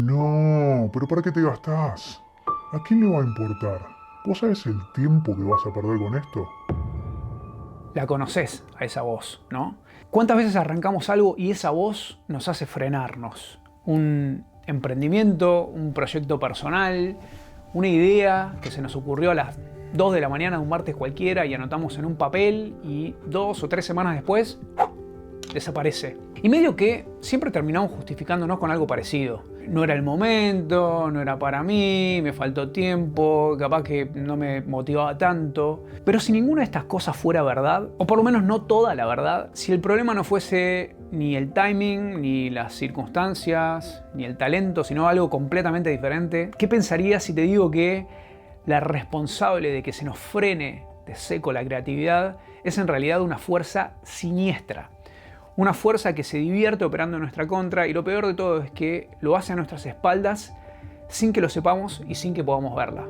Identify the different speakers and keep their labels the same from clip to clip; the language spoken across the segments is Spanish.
Speaker 1: No, pero ¿para qué te gastás? ¿A quién le va a importar? ¿Vos sabés el tiempo que vas a perder con esto?
Speaker 2: La conocés a esa voz, ¿no? ¿Cuántas veces arrancamos algo y esa voz nos hace frenarnos? Un emprendimiento, un proyecto personal, una idea que se nos ocurrió a las 2 de la mañana de un martes cualquiera y anotamos en un papel y 2 o 3 semanas después desaparece. Y medio que siempre terminamos justificándonos con algo parecido. No era el momento, no era para mí, me faltó tiempo, capaz que no me motivaba tanto. Pero si ninguna de estas cosas fuera verdad, o por lo menos no toda la verdad, si el problema no fuese ni el timing, ni las circunstancias, ni el talento, sino algo completamente diferente, ¿qué pensarías si te digo que la responsable de que se nos frene de seco la creatividad es en realidad una fuerza siniestra? Una fuerza que se divierte operando en nuestra contra y lo peor de todo es que lo hace a nuestras espaldas sin que lo sepamos y sin que podamos verla.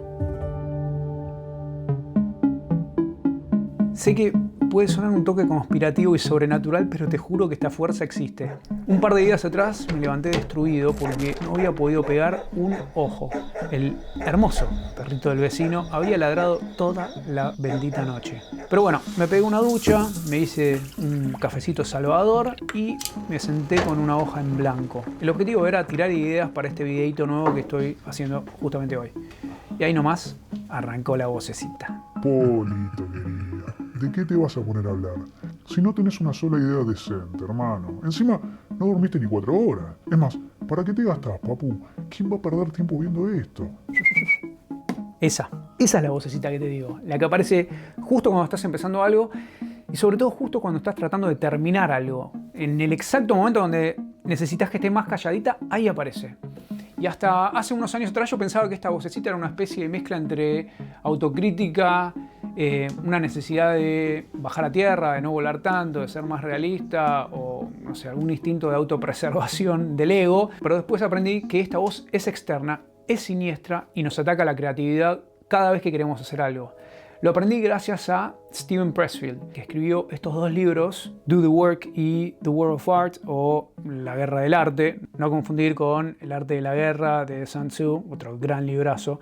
Speaker 2: Sé que puede sonar un toque conspirativo y sobrenatural, pero te juro que esta fuerza existe. Un par de días atrás me levanté destruido porque no había podido pegar un ojo. El hermoso perrito del vecino había ladrado toda la bendita noche. Pero bueno, me pegué una ducha, me hice un cafecito salvador y me senté con una hoja en blanco. El objetivo era tirar ideas para este videito nuevo que estoy haciendo justamente hoy. Y ahí nomás arrancó la vocecita.
Speaker 1: Polito, querida, ¿de qué te vas a poner a hablar? Si no tenés una sola idea decente, hermano. Encima, no dormiste ni 4 horas. Es más, ¿para qué te gastás, papu? ¿Quién va a perder tiempo viendo esto?
Speaker 2: Esa es la vocecita que te digo. La que aparece justo cuando estás empezando algo y sobre todo justo cuando estás tratando de terminar algo. En el exacto momento donde necesitas que esté más calladita, ahí aparece. Y hasta hace unos años atrás yo pensaba que esta vocecita era una especie de mezcla entre autocrítica, una necesidad de bajar a tierra, de no volar tanto, de ser más realista o, no sé, algún instinto de autopreservación del ego. Pero después aprendí que esta voz es externa, es siniestra y nos ataca la creatividad cada vez que queremos hacer algo. Lo aprendí gracias a Steven Pressfield, que escribió estos 2 libros, Do the Work y The War of Art, o La Guerra del Arte, no confundir con El Arte de la Guerra de Sun Tzu, otro gran librazo.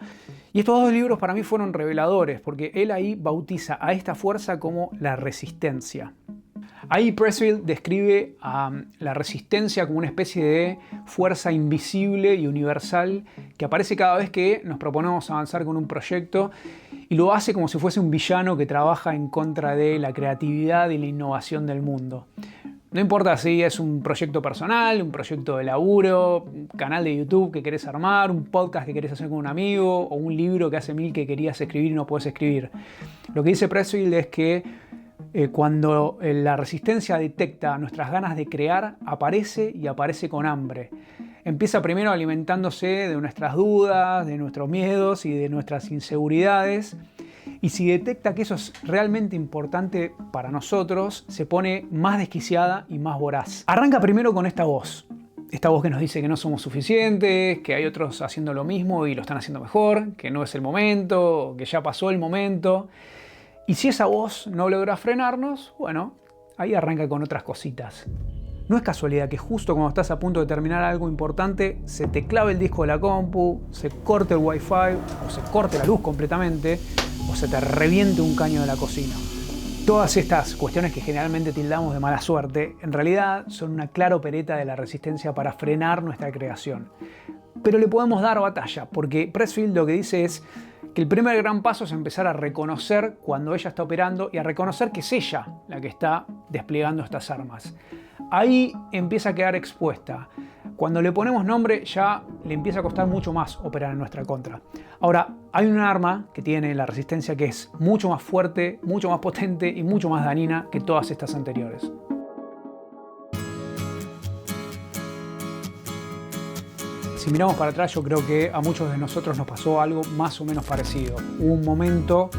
Speaker 2: Y estos 2 libros para mí fueron reveladores, porque él ahí bautiza a esta fuerza como la resistencia. Ahí Pressfield describe a la resistencia como una especie de fuerza invisible y universal que aparece cada vez que nos proponemos avanzar con un proyecto y lo hace como si fuese un villano que trabaja en contra de la creatividad y la innovación del mundo. No importa si es un proyecto personal, un proyecto de laburo, un canal de YouTube que querés armar, un podcast que querés hacer con un amigo o un libro que hace 1000 que querías escribir y no podés escribir. Lo que dice Pressfield es que cuando la resistencia detecta nuestras ganas de crear, aparece y aparece con hambre. Empieza primero alimentándose de nuestras dudas, de nuestros miedos y de nuestras inseguridades. Y si detecta que eso es realmente importante para nosotros, se pone más desquiciada y más voraz. Arranca primero con esta voz. Esta voz que nos dice que no somos suficientes, que hay otros haciendo lo mismo y lo están haciendo mejor, que no es el momento, que ya pasó el momento. Y si esa voz no logra frenarnos, bueno, ahí arranca con otras cositas. No es casualidad que justo cuando estás a punto de terminar algo importante, se te clave el disco de la compu, se corte el wifi, o se corte la luz completamente, o se te reviente un caño de la cocina. Todas estas cuestiones que generalmente tildamos de mala suerte, en realidad son una clara opereta de la resistencia para frenar nuestra creación. Pero le podemos dar batalla, porque Pressfield lo que dice es que el primer gran paso es empezar a reconocer cuando ella está operando y a reconocer que es ella la que está desplegando estas armas. Ahí empieza a quedar expuesta. Cuando le ponemos nombre ya le empieza a costar mucho más operar en nuestra contra. Ahora, hay un arma que tiene la resistencia que es mucho más fuerte, mucho más potente y mucho más dañina que todas estas anteriores. Si miramos para atrás, yo creo que a muchos de nosotros nos pasó algo más o menos parecido. Hubo un momento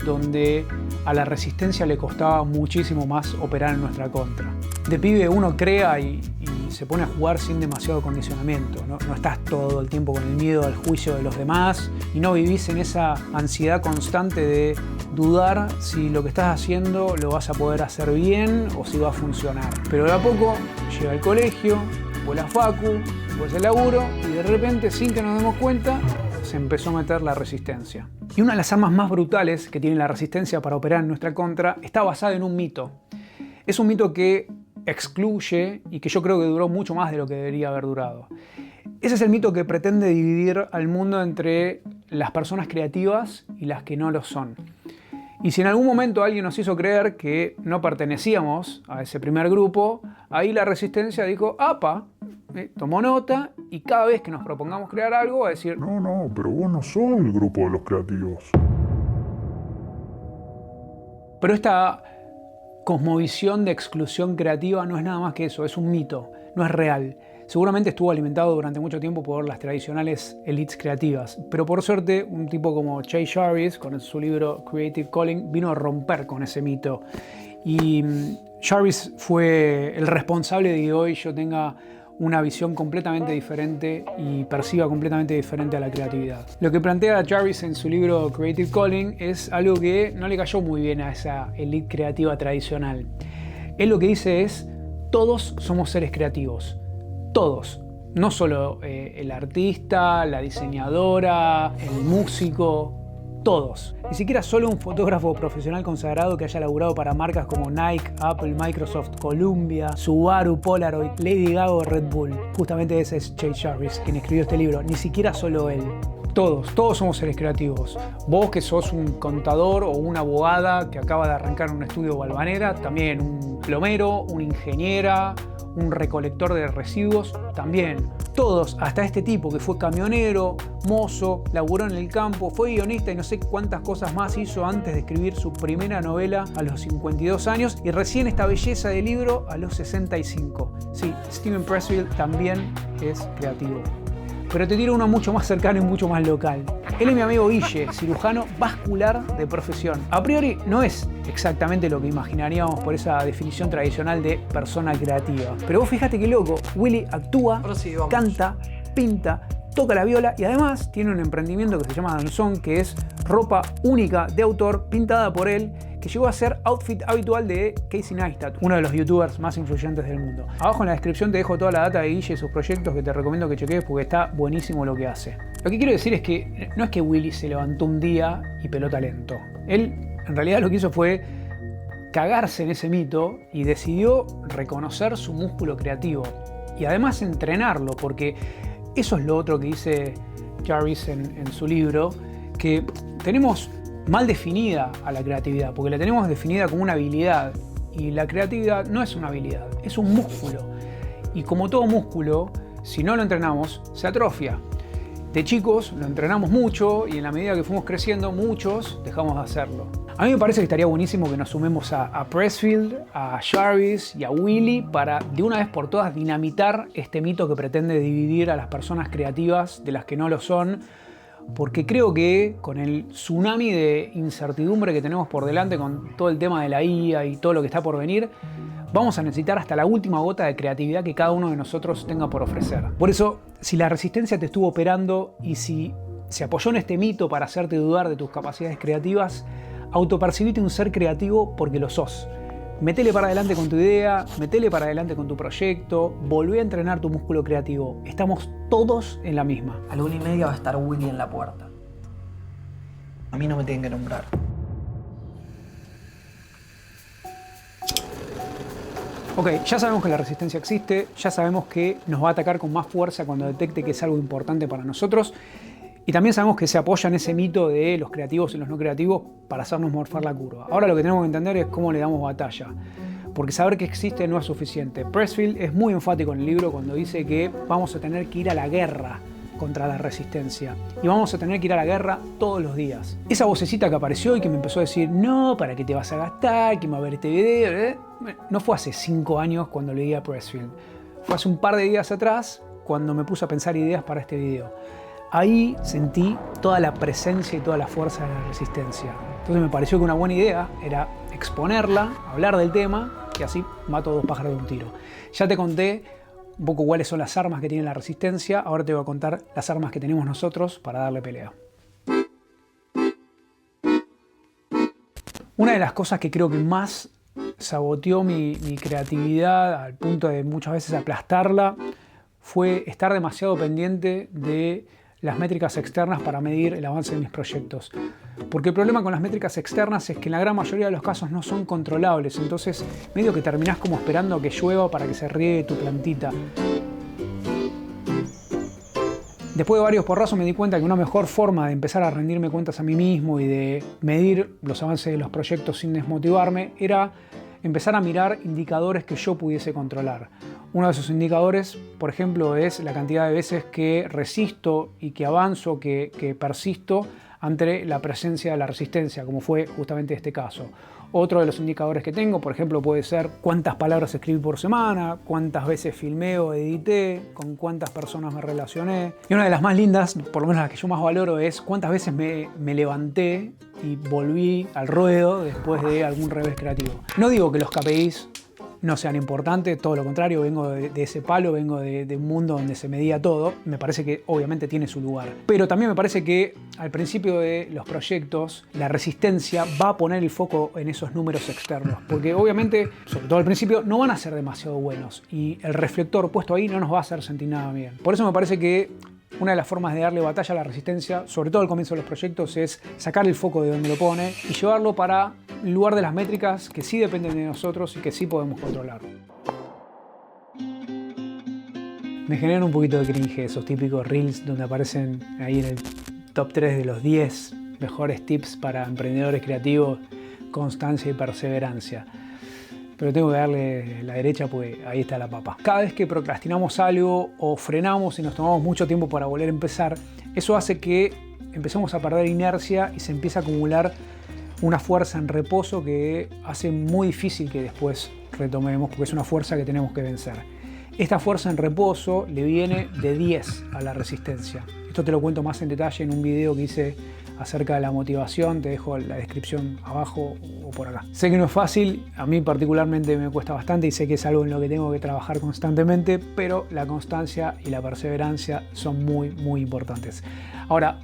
Speaker 2: donde a la resistencia le costaba muchísimo más operar en nuestra contra. De pibe uno crea y se pone a jugar sin demasiado condicionamiento. No estás todo el tiempo con el miedo al juicio de los demás y no vivís en esa ansiedad constante de dudar si lo que estás haciendo lo vas a poder hacer bien o si va a funcionar. Pero de a poco llega el colegio, o la facu, después el laburo y de repente, sin que nos demos cuenta, se empezó a meter la resistencia. Y una de las armas más brutales que tiene la resistencia para operar en nuestra contra está basada en un mito. Es un mito que excluye y que yo creo que duró mucho más de lo que debería haber durado. Ese es el mito que pretende dividir al mundo entre las personas creativas y las que no lo son. Y si en algún momento alguien nos hizo creer que no pertenecíamos a ese primer grupo, ahí la resistencia dijo, ¡apa! Tomó nota y cada vez que nos propongamos crear algo va a decir,
Speaker 1: No, pero vos no sos el grupo de los creativos.
Speaker 2: pero esta cosmovisión de exclusión creativa no es nada más que eso, es un mito, no es real. Seguramente estuvo alimentado durante mucho tiempo por las tradicionales elites creativas, pero por suerte un tipo como Jay Jarvis, con su libro Creative Calling, vino a romper con ese mito. Y Jarvis fue el responsable de que hoy yo tenga una visión completamente diferente y perciba completamente diferente a la creatividad. Lo que plantea Jarvis en su libro Creative Calling es algo que no le cayó muy bien a esa elite creativa tradicional. Él lo que dice es, todos somos seres creativos. Todos, no solo el artista, la diseñadora, el músico, todos. Ni siquiera solo un fotógrafo profesional consagrado que haya laburado para marcas como Nike, Apple, Microsoft, Columbia, Subaru, Polaroid, Lady Gaga o Red Bull. Justamente ese es Jay Jarvis, quien escribió este libro. Ni siquiera solo él. Todos somos seres creativos. Vos que sos un contador o una abogada que acaba de arrancar en un estudio Valvanera, también un plomero, una ingeniera, un recolector de residuos, también. Todos, hasta este tipo que fue camionero, mozo, laburó en el campo, fue guionista y no sé cuántas cosas más hizo antes de escribir su primera novela a los 52 años y recién esta belleza de libro a los 65. Sí, Steven Pressfield también es creativo. Pero te tiro uno mucho más cercano y mucho más local. Él es mi amigo Guille, cirujano vascular de profesión. A priori no es exactamente lo que imaginaríamos por esa definición tradicional de persona creativa. Pero vos fíjate qué loco, Willy actúa, canta, pinta, toca la viola y además tiene un emprendimiento que se llama Danzón, que es ropa única de autor pintada por él, que llegó a ser outfit habitual de Casey Neistat, uno de los youtubers más influyentes del mundo. Abajo en la descripción te dejo toda la data de Guille y sus proyectos que te recomiendo que cheques porque está buenísimo lo que hace. Lo que quiero decir es que no es que Willy se levantó un día y peló talento. Él en realidad lo que hizo fue cagarse en ese mito y decidió reconocer su músculo creativo y además entrenarlo, porque eso es lo otro que dice Jarvis en su libro, que tenemos mal definida a la creatividad, porque la tenemos definida como una habilidad y la creatividad no es una habilidad, es un músculo. Y como todo músculo, si no lo entrenamos, se atrofia. De chicos lo entrenamos mucho y en la medida que fuimos creciendo, muchos dejamos de hacerlo. A mí me parece que estaría buenísimo que nos sumemos a Pressfield, a Jarvis y a Willy para de una vez por todas dinamitar este mito que pretende dividir a las personas creativas de las que no lo son, porque creo que con el tsunami de incertidumbre que tenemos por delante con todo el tema de la IA y todo lo que está por venir, vamos a necesitar hasta la última gota de creatividad que cada uno de nosotros tenga por ofrecer. Por eso, si la resistencia te estuvo operando y si se apoyó en este mito para hacerte dudar de tus capacidades creativas, autopercibite un ser creativo porque lo sos. Metele para adelante con tu idea, metele para adelante con tu proyecto, volvé a entrenar tu músculo creativo. Estamos todos en la misma.
Speaker 3: A la 1:30 va a estar Willy en la puerta. A mí no me tienen que nombrar.
Speaker 2: Ok, ya sabemos que la resistencia existe, ya sabemos que nos va a atacar con más fuerza cuando detecte que es algo importante para nosotros. Y también sabemos que se apoya en ese mito de los creativos y los no creativos para hacernos morfar la curva. Ahora lo que tenemos que entender es cómo le damos batalla. Porque saber que existe no es suficiente. Pressfield es muy enfático en el libro cuando dice que vamos a tener que ir a la guerra contra la resistencia. Y vamos a tener que ir a la guerra todos los días. Esa vocecita que apareció y que me empezó a decir, no, ¿para qué te vas a gastar? ¿Quién va a ver este video? No fue hace 5 años cuando leí a Pressfield. Fue hace un par de días atrás cuando me puse a pensar ideas para este video. Ahí sentí toda la presencia y toda la fuerza de la resistencia. Entonces me pareció que una buena idea era exponerla, hablar del tema y así mato 2 pájaros de un tiro. Ya te conté un poco cuáles son las armas que tiene la resistencia, ahora te voy a contar las armas que tenemos nosotros para darle pelea. Una de las cosas que creo que más saboteó mi creatividad al punto de muchas veces aplastarla fue estar demasiado pendiente de las métricas externas para medir el avance de mis proyectos. Porque el problema con las métricas externas es que en la gran mayoría de los casos no son controlables, entonces medio que terminás como esperando a que llueva para que se riegue tu plantita. Después de varios porrazos me di cuenta que una mejor forma de empezar a rendirme cuentas a mí mismo y de medir los avances de los proyectos sin desmotivarme era empezar a mirar indicadores que yo pudiese controlar. Uno de esos indicadores, por ejemplo, es la cantidad de veces que resisto y que avanzo, que persisto ante la presencia de la resistencia, como fue justamente este caso. Otro de los indicadores que tengo, por ejemplo, puede ser cuántas palabras escribí por semana, cuántas veces filmé o edité, con cuántas personas me relacioné. Y una de las más lindas, por lo menos la que yo más valoro, es cuántas veces me levanté y volví al ruedo después de algún revés creativo. No digo que los KPIs no sean importantes, todo lo contrario, vengo de ese palo, vengo de un mundo donde se medía todo. Me parece que obviamente tiene su lugar. Pero también me parece que al principio de los proyectos la resistencia va a poner el foco en esos números externos, porque obviamente, sobre todo al principio, no van a ser demasiado buenos y el reflector puesto ahí no nos va a hacer sentir nada bien. Por eso me parece que una de las formas de darle batalla a la resistencia, sobre todo al comienzo de los proyectos, es sacar el foco de donde lo pone y llevarlo para el lugar de las métricas que sí dependen de nosotros y que sí podemos controlar. Me generan un poquito de cringe esos típicos reels donde aparecen ahí en el top 3 de los 10 mejores tips para emprendedores creativos, constancia y perseverancia. Pero tengo que darle la derecha porque ahí está la papa. Cada vez que procrastinamos algo o frenamos y nos tomamos mucho tiempo para volver a empezar, eso hace que empecemos a perder inercia y se empieza a acumular una fuerza en reposo que hace muy difícil que después retomemos porque es una fuerza que tenemos que vencer. Esta fuerza en reposo le viene de 10 a la resistencia. Esto te lo cuento más en detalle en un video que hice acerca de la motivación, te dejo la descripción abajo o por acá. Sé que no es fácil, a mí particularmente me cuesta bastante y sé que es algo en lo que tengo que trabajar constantemente, pero la constancia y la perseverancia son muy importantes. Ahora,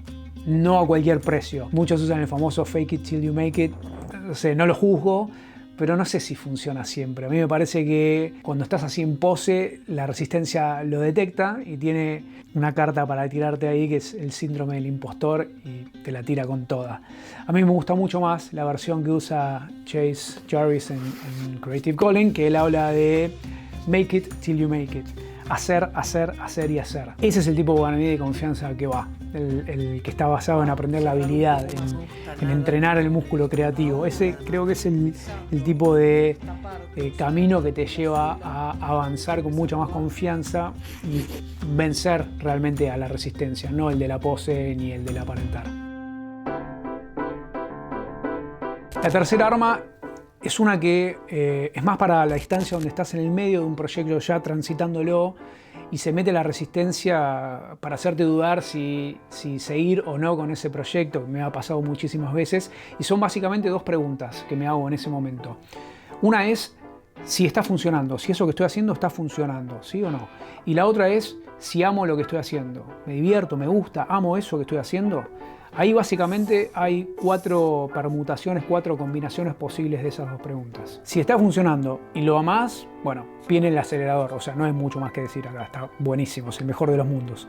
Speaker 2: no a cualquier precio. Muchos usan el famoso fake it till you make it. No sé, no lo juzgo, pero no sé si funciona siempre. A mí me parece que cuando estás así en pose, la resistencia lo detecta y tiene una carta para tirarte ahí que es el síndrome del impostor y te la tira con toda. A mí me gusta mucho más la versión que usa Chase Jarvis en Creative Calling, que él habla de make it till you make it. Hacer, hacer, hacer y hacer. Ese es el tipo para mí de confianza que va. El que está basado en aprender la habilidad, en entrenar el músculo creativo. Ese creo que es el tipo de camino que te lleva a avanzar con mucha más confianza y vencer realmente a la resistencia, no el de la pose ni el del aparentar. La tercera arma es una que es más para la distancia donde estás en el medio de un proyecto ya transitándolo y se mete la resistencia para hacerte dudar si seguir o no con ese proyecto, que me ha pasado muchísimas veces, y son básicamente dos preguntas que me hago en ese momento. Una es si está funcionando, si eso que estoy haciendo está funcionando, ¿sí o no? Y la otra es si amo lo que estoy haciendo, me divierto, me gusta, amo eso que estoy haciendo. Ahí básicamente hay 4 permutaciones, 4 combinaciones posibles de esas dos preguntas. Si está funcionando y lo amás, bueno, viene el acelerador, o sea, no hay mucho más que decir acá, está buenísimo, es el mejor de los mundos.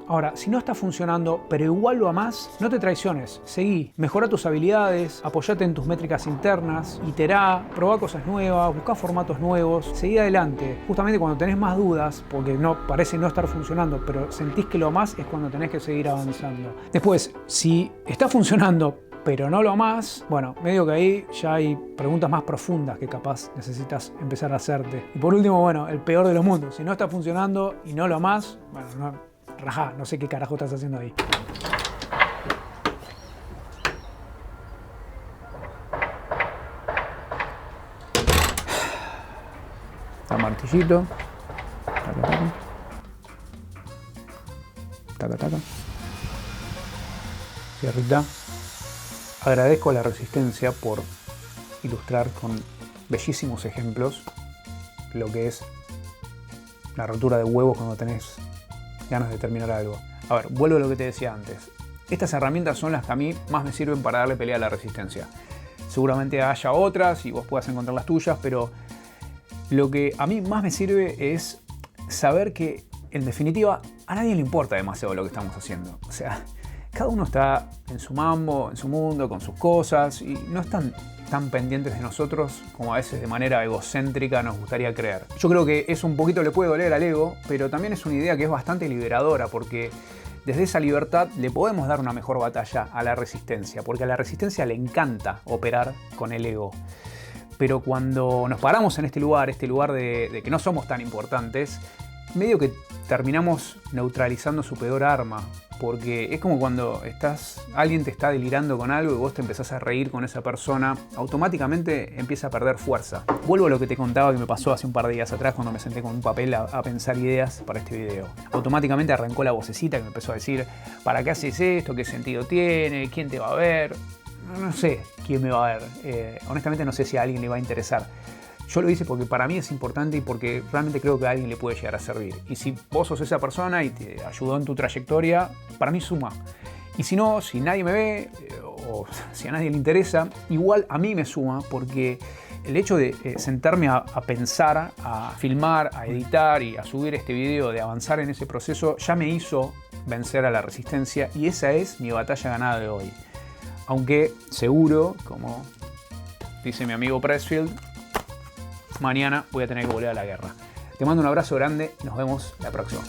Speaker 2: Ahora, si no está funcionando, pero igual lo amás, no te traiciones, seguí, mejora tus habilidades, apoyate en tus métricas internas, iterá, probá cosas nuevas, buscá formatos nuevos, seguí adelante. Justamente cuando tenés más dudas, porque no parece no estar funcionando, pero sentís que lo amás, es cuando tenés que seguir avanzando. Después, si está funcionando, pero no lo amás, bueno, medio que ahí ya hay preguntas más profundas que capaz necesitas empezar a hacerte. Y por último, bueno, el peor de los mundos, si no está funcionando y no lo amás, bueno, rajá, no sé qué carajo estás haciendo ahí. El martillito. Taca, taca. Taca, taca. Cierrita. Agradezco a la resistencia por ilustrar con bellísimos ejemplos lo que es la rotura de huevos cuando tenés ganas de terminar algo. A ver, vuelvo a lo que te decía antes. Estas herramientas son las que a mí más me sirven para darle pelea a la resistencia. Seguramente haya otras y vos puedas encontrar las tuyas, pero lo que a mí más me sirve es saber que En definitiva, a nadie le importa demasiado lo que estamos haciendo. O sea, cada uno está en su mambo, en su mundo, con sus cosas, y no están tan pendientes de nosotros como a veces de manera egocéntrica nos gustaría creer. Yo creo que eso un poquito le puede doler al ego, pero también es una idea que es bastante liberadora, porque desde esa libertad le podemos dar una mejor batalla a la resistencia, porque a la resistencia le encanta operar con el ego. Pero cuando nos paramos en este lugar de que no somos tan importantes, medio que terminamos neutralizando su peor arma, porque es como cuando alguien te está delirando con algo y vos te empezás a reír con esa persona, automáticamente empieza a perder fuerza. Vuelvo a lo que te contaba que me pasó hace un par de días atrás cuando me senté con un papel a pensar ideas para este video. Automáticamente arrancó la vocecita que me empezó a decir, ¿para qué haces esto? ¿Qué sentido tiene? ¿Quién te va a ver? No sé quién me va a ver. Honestamente no sé si a alguien le va a interesar. Yo lo hice porque para mí es importante y porque realmente creo que a alguien le puede llegar a servir. Y si vos sos esa persona y te ayudó en tu trayectoria, para mí suma. Y si no, si nadie me ve o si a nadie le interesa, igual a mí me suma, porque el hecho de sentarme a pensar, a filmar, a editar y a subir este video, de avanzar en ese proceso, ya me hizo vencer a la resistencia, y esa es mi batalla ganada de hoy. Aunque seguro, como dice mi amigo Pressfield, mañana voy a tener que volver a la guerra. Te mando un abrazo grande, nos vemos la próxima.